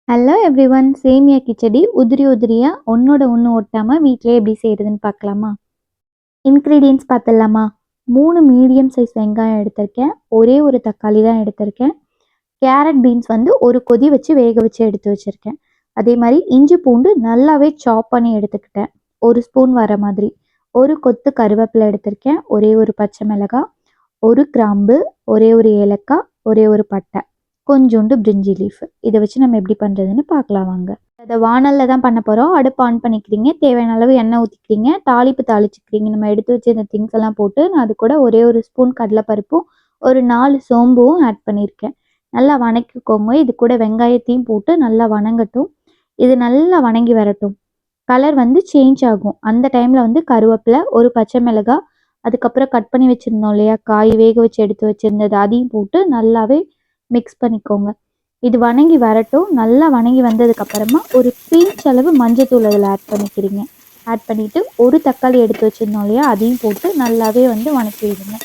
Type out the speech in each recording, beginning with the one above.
Hello everyone, சேமியா கிச்சடி உதிரி உதிரியாக ஒன்றோட ஒன்று ஒட்டாமல் வீட்டிலே எப்படி செய்கிறதுன்னு பார்க்கலாமா? இன்க்ரீடியன்ட்ஸ் பார்த்துடலாமா? 3 மீடியம் சைஸ் வெங்காயம் எடுத்திருக்கேன், ஒரே ஒரு தக்காளி தான் எடுத்திருக்கேன். கேரட் பீன்ஸ் வந்து ஒரு கொதி வச்சு வேக வச்சு எடுத்து வச்சுருக்கேன். அதே மாதிரி இஞ்சி பூண்டு நல்லாவே சாப் பண்ணி எடுத்துக்கிட்டேன், ஒரு ஸ்பூன் வர மாதிரி. ஒரு கொத்து கருவேப்பிலை எடுத்திருக்கேன், ஒரே ஒரு பச்சை மிளகாய், ஒரு கிராம்பு, ஒரே ஒரு ஏலக்காய், ஒரே ஒரு பட்டை, கொஞ்சோண்டு பிரிஞ்சி லீஃப். இதை வச்சு நம்ம எப்படி பண்ணுறதுன்னு பார்க்கலாம் வாங்க. அதை வானலில் தான் பண்ண போகிறோம். அடுப்பு ஆன் பண்ணிக்கிறீங்க, தேவையான அளவு எண்ணெய் ஊற்றிக்கிறீங்க, தாளிப்பு தாளிச்சுக்கிறீங்க. நம்ம எடுத்து வச்சு இந்த திங்ஸ் எல்லாம் போட்டு நான் அது கூட ஒரே ஒரு ஸ்பூன் கடலைப்பருப்பும் ஒரு 4 சோம்பும் ஆட் பண்ணியிருக்கேன். நல்லா வணக்கிக்கோங்க. இது கூட வெங்காயத்தையும் போட்டு நல்லா வணங்கட்டும். இது நல்லா வணங்கி வரட்டும். கலர் வந்து சேஞ்ச் ஆகும். அந்த டைமில் வந்து கருவேப்பிலை, ஒரு பச்சை மிளகாய், அதுக்கப்புறம் கட் பண்ணி வச்சுருந்தோம் இல்லையா காய், வேக வச்சு எடுத்து வச்சுருந்தது, அதையும் போட்டு நல்லாவே மிக்ஸ் பண்ணிக்கோங்க. இது வணங்கி வரட்டும். நல்லா வணங்கி வந்ததுக்கப்புறமா ஒரு பிஞ்ச் அளவு மஞ்சத்தூள் அதில் ஆட் பண்ணிக்கிறீங்க. ஆட் பண்ணிவிட்டு ஒரு தக்காளி எடுத்து வச்சுருந்தோம் இல்லையா, அதையும் போட்டு நல்லாவே வந்து வணக்கி விடுங்க.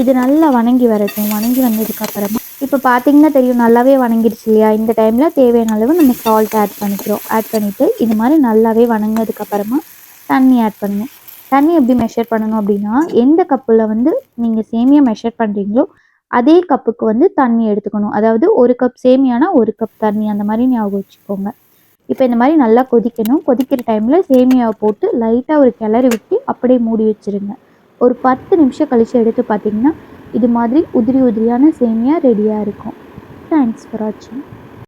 இது நல்லா வணங்கி வரட்டும். வணங்கி வந்ததுக்கப்புறமா இப்போ பார்த்தீங்கன்னா தெரியும், நல்லாவே வணங்கிடுச்சு இல்லையா? இந்த டைமில் தேவையான அளவு நம்ம சால்ட் ஆட் பண்ணிக்கிறோம். ஆட் பண்ணிவிட்டு இது மாதிரி நல்லாவே வணங்கினதுக்கப்புறமா தண்ணி ஆட் பண்ணுங்கள். தண்ணி எப்படி மெஷர் பண்ணணும் அப்படின்னா, எந்த கப்பில் வந்து நீங்கள் சேமியா மெஷர் பண்ணுறீங்களோ அதே கப்புக்கு வந்து தண்ணி எடுத்துக்கணும். அதாவது ஒரு கப் சேமியானா ஒரு கப் தண்ணி, அந்த மாதிரி ஞாபகம் வச்சுக்கோங்க. இப்போ இந்த மாதிரி நல்லா கொதிக்கணும். கொதிக்கிற டைமில் சேமியாவை போட்டு லைட்டாக ஒரு கிளறி விட்டு அப்படியே மூடி வச்சுருங்க. ஒரு 10 நிமிஷம் கழித்து எடுத்து பார்த்தீங்கன்னா இது மாதிரி உதிரி உதிரியான சேமியா ரெடியாக இருக்கும். தேங்க்ஸ் ஃபார் வாட்சிங்.